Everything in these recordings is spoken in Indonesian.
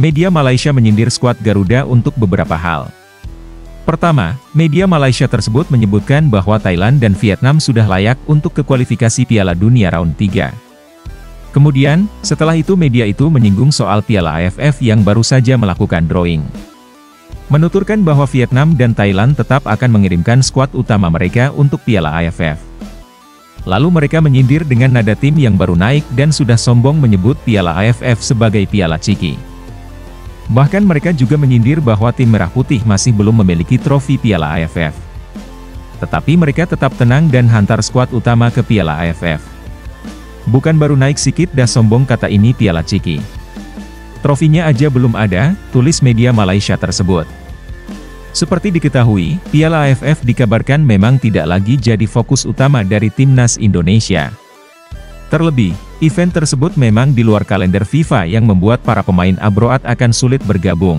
media Malaysia menyindir skuad Garuda untuk beberapa hal. Pertama, media Malaysia tersebut menyebutkan bahwa Thailand dan Vietnam sudah layak untuk ke kualifikasi Piala Dunia round 3. Kemudian, setelah itu media itu menyinggung soal Piala AFF yang baru saja melakukan drawing. Menuturkan bahwa Vietnam dan Thailand tetap akan mengirimkan skuad utama mereka untuk Piala AFF. Lalu mereka menyindir dengan nada tim yang baru naik dan sudah sombong menyebut Piala AFF sebagai Piala Ciki. Bahkan mereka juga menyindir bahwa tim Merah Putih masih belum memiliki trofi Piala AFF. Tetapi mereka tetap tenang dan hantar skuad utama ke Piala AFF. Bukan baru naik sikit dah sombong kata ini Piala Ciki. Trofinya aja belum ada, tulis media Malaysia tersebut. Seperti diketahui, Piala AFF dikabarkan memang tidak lagi jadi fokus utama dari timnas Indonesia. Terlebih, event tersebut memang di luar kalender FIFA yang membuat para pemain abroad akan sulit bergabung.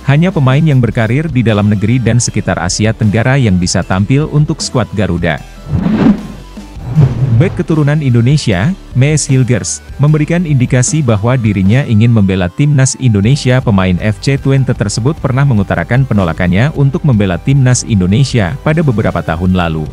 Hanya pemain yang berkarir di dalam negeri dan sekitar Asia Tenggara yang bisa tampil untuk skuad Garuda. Bek keturunan Indonesia, Mees Hilgers, memberikan indikasi bahwa dirinya ingin membela timnas Indonesia. Pemain FC Twente tersebut pernah mengutarakan penolakannya untuk membela timnas Indonesia pada beberapa tahun lalu.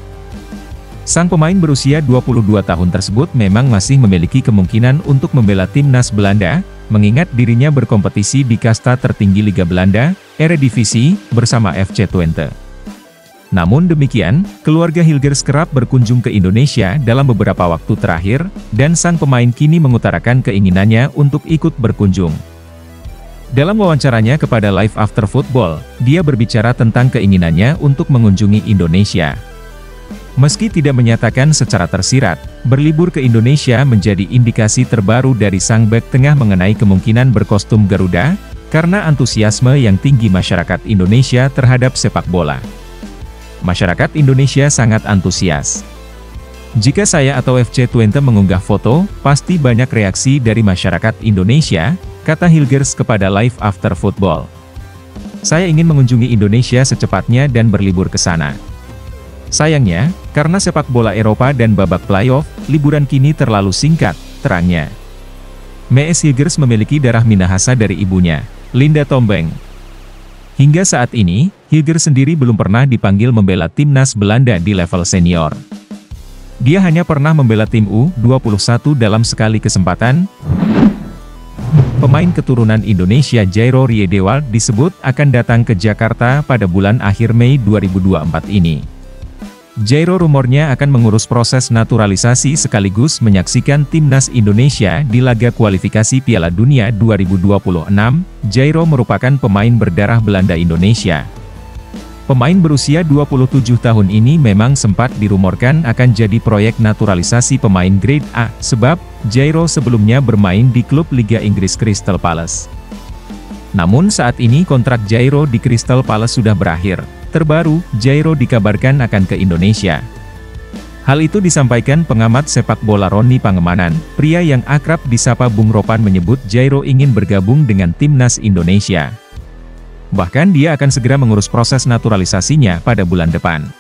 Sang pemain berusia 22 tahun tersebut memang masih memiliki kemungkinan untuk membela timnas Belanda, mengingat dirinya berkompetisi di kasta tertinggi Liga Belanda, Eredivisie, bersama FC Twente. Namun demikian, keluarga Hilgers kerap berkunjung ke Indonesia dalam beberapa waktu terakhir, dan sang pemain kini mengutarakan keinginannya untuk ikut berkunjung. Dalam wawancaranya kepada Live After Football, dia berbicara tentang keinginannya untuk mengunjungi Indonesia. Meski tidak menyatakan secara tersirat, berlibur ke Indonesia menjadi indikasi terbaru dari sang bek tengah mengenai kemungkinan berkostum Garuda, karena antusiasme yang tinggi masyarakat Indonesia terhadap sepak bola. Masyarakat Indonesia sangat antusias. Jika saya atau FC Twente mengunggah foto, pasti banyak reaksi dari masyarakat Indonesia, kata Hilgers kepada Live After Football. Saya ingin mengunjungi Indonesia secepatnya dan berlibur ke sana. Sayangnya, karena sepak bola Eropa dan babak playoff, liburan kini terlalu singkat, terangnya. Mees Hilgers memiliki darah Minahasa dari ibunya, Linda Tombeng. Hingga saat ini, Hilgers sendiri belum pernah dipanggil membela timnas Belanda di level senior. Dia hanya pernah membela tim U21 dalam sekali kesempatan. Pemain keturunan Indonesia Jairo Riedewald disebut akan datang ke Jakarta pada bulan akhir Mei 2024 ini. Jairo rumornya akan mengurus proses naturalisasi sekaligus menyaksikan timnas Indonesia di laga kualifikasi Piala Dunia 2026. Jairo merupakan pemain berdarah Belanda Indonesia. Pemain berusia 27 tahun ini memang sempat dirumorkan akan jadi proyek naturalisasi pemain grade A, sebab Jairo sebelumnya bermain di klub Liga Inggris Crystal Palace. Namun saat ini kontrak Jairo di Crystal Palace sudah berakhir. Terbaru, Jairo dikabarkan akan ke Indonesia. Hal itu disampaikan pengamat sepak bola Roni Pangemanan, pria yang akrab disapa Bung Ropan menyebut Jairo ingin bergabung dengan timnas Indonesia. Bahkan dia akan segera mengurus proses naturalisasinya pada bulan depan.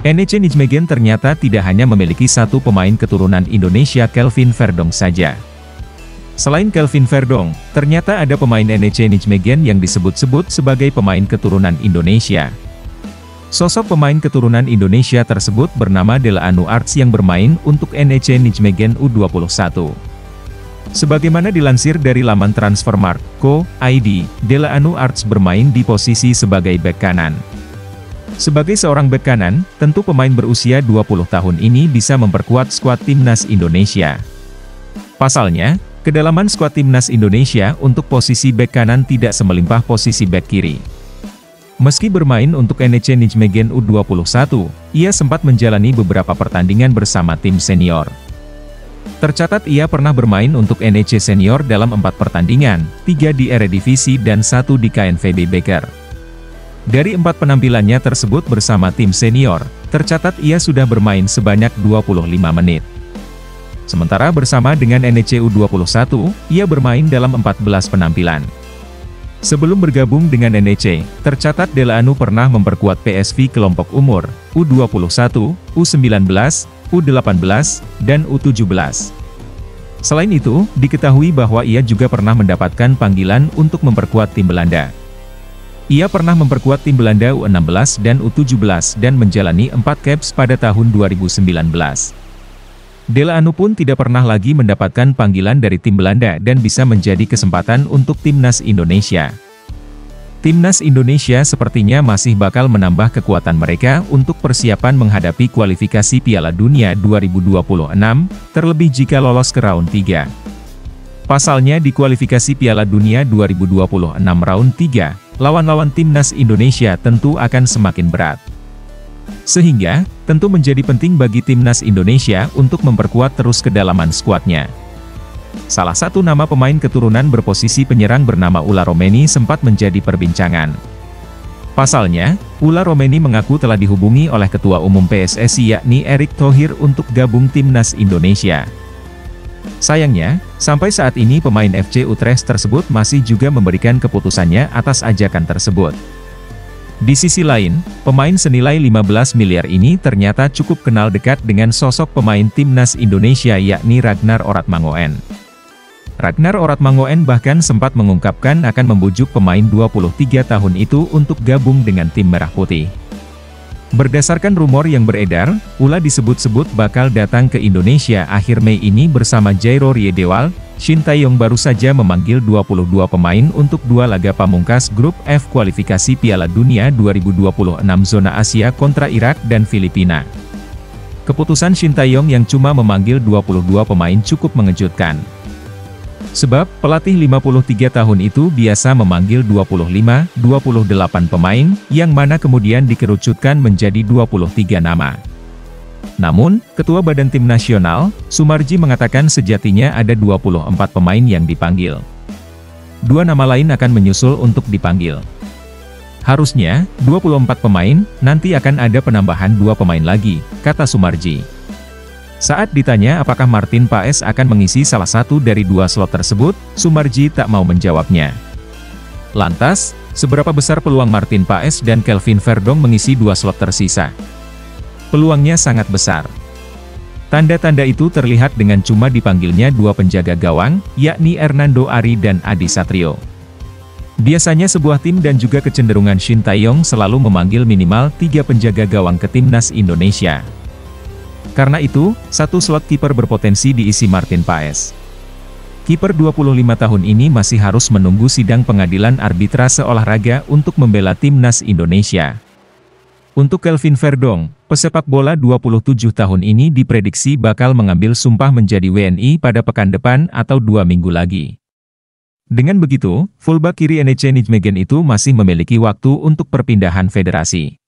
NEC Nijmegen ternyata tidak hanya memiliki satu pemain keturunan Indonesia, Kelvin Verdong saja. Selain Kelvin Verdong, ternyata ada pemain NEC Nijmegen yang disebut-sebut sebagai pemain keturunan Indonesia. Sosok pemain keturunan Indonesia tersebut bernama Delaanu Arts yang bermain untuk NEC Nijmegen U21. Sebagaimana dilansir dari laman Transfermarkt.co.id, Delaanu Arts bermain di posisi sebagai bek kanan. Sebagai seorang bek kanan, tentu pemain berusia 20 tahun ini bisa memperkuat skuad timnas Indonesia. Pasalnya, kedalaman skuad timnas Indonesia untuk posisi bek kanan tidak semelimpah posisi bek kiri. Meski bermain untuk NEC Nijmegen U21, ia sempat menjalani beberapa pertandingan bersama tim senior. Tercatat ia pernah bermain untuk NEC senior dalam 4 pertandingan, 3 di Eredivisie dan 1 di KNVB Beker. Dari 4 penampilannya tersebut bersama tim senior, tercatat ia sudah bermain sebanyak 25 menit. Sementara bersama dengan NEC U21, ia bermain dalam 14 penampilan. Sebelum bergabung dengan NEC, tercatat Delaanu pernah memperkuat PSV kelompok umur U21, U19, U18, dan U17. Selain itu, diketahui bahwa ia juga pernah mendapatkan panggilan untuk memperkuat tim Belanda. Ia pernah memperkuat tim Belanda U16 dan U17 dan menjalani 4 caps pada tahun 2019. Delano pun tidak pernah lagi mendapatkan panggilan dari tim Belanda dan bisa menjadi kesempatan untuk timnas Indonesia. Timnas Indonesia sepertinya masih bakal menambah kekuatan mereka untuk persiapan menghadapi kualifikasi Piala Dunia 2026, terlebih jika lolos ke round 3. Pasalnya di kualifikasi Piala Dunia 2026 round 3, lawan-lawan timnas Indonesia tentu akan semakin berat. Sehingga, tentu menjadi penting bagi timnas Indonesia untuk memperkuat terus kedalaman skuadnya. Salah satu nama pemain keturunan berposisi penyerang bernama Ulla Romeni sempat menjadi perbincangan. Pasalnya, Ulla Romeni mengaku telah dihubungi oleh Ketua Umum PSSI yakni Erick Thohir untuk gabung timnas Indonesia. Sayangnya, sampai saat ini pemain FC Utrecht tersebut masih juga memberikan keputusannya atas ajakan tersebut. Di sisi lain, pemain senilai 15 miliar ini ternyata cukup kenal dekat dengan sosok pemain timnas Indonesia yakni Ragnar Oratmangoen. Ragnar Oratmangoen bahkan sempat mengungkapkan akan membujuk pemain 23 tahun itu untuk gabung dengan tim Merah Putih. Berdasarkan rumor yang beredar, Ulla disebut-sebut bakal datang ke Indonesia akhir Mei ini bersama Jairo Riedewald. Shin Tae-yong baru saja memanggil 22 pemain untuk 2 laga pamungkas grup F kualifikasi Piala Dunia 2026 zona Asia kontra Irak dan Filipina. Keputusan Shin Tae-yong yang cuma memanggil 22 pemain cukup mengejutkan. Sebab, pelatih 53 tahun itu biasa memanggil 25-28 pemain, yang mana kemudian dikerucutkan menjadi 23 nama. Namun, Ketua Badan Tim Nasional, Sumarji mengatakan sejatinya ada 24 pemain yang dipanggil. 2 nama lain akan menyusul untuk dipanggil. Harusnya, 24 pemain, nanti akan ada penambahan 2 pemain lagi, kata Sumarji. Saat ditanya apakah Martin Paes akan mengisi salah satu dari 2 slot tersebut, Sumarji tak mau menjawabnya. Lantas, seberapa besar peluang Martin Paes dan Kelvin Verdong mengisi 2 slot tersisa? Peluangnya sangat besar. Tanda-tanda itu terlihat dengan cuma dipanggilnya 2 penjaga gawang, yakni Hernando Ari dan Adi Satrio. Biasanya sebuah tim dan juga kecenderungan Shin Tae-yong selalu memanggil minimal 3 penjaga gawang ke timnas Indonesia. Karena itu, 1 slot kiper berpotensi diisi Martin Paes. Kiper 25 tahun ini masih harus menunggu sidang pengadilan arbitrase olahraga untuk membela timnas Indonesia. Untuk Kelvin Verdong, pesepak bola 27 tahun ini diprediksi bakal mengambil sumpah menjadi WNI pada pekan depan atau 2 minggu lagi. Dengan begitu, fullback kiri Eniche Nijmegen itu masih memiliki waktu untuk perpindahan federasi.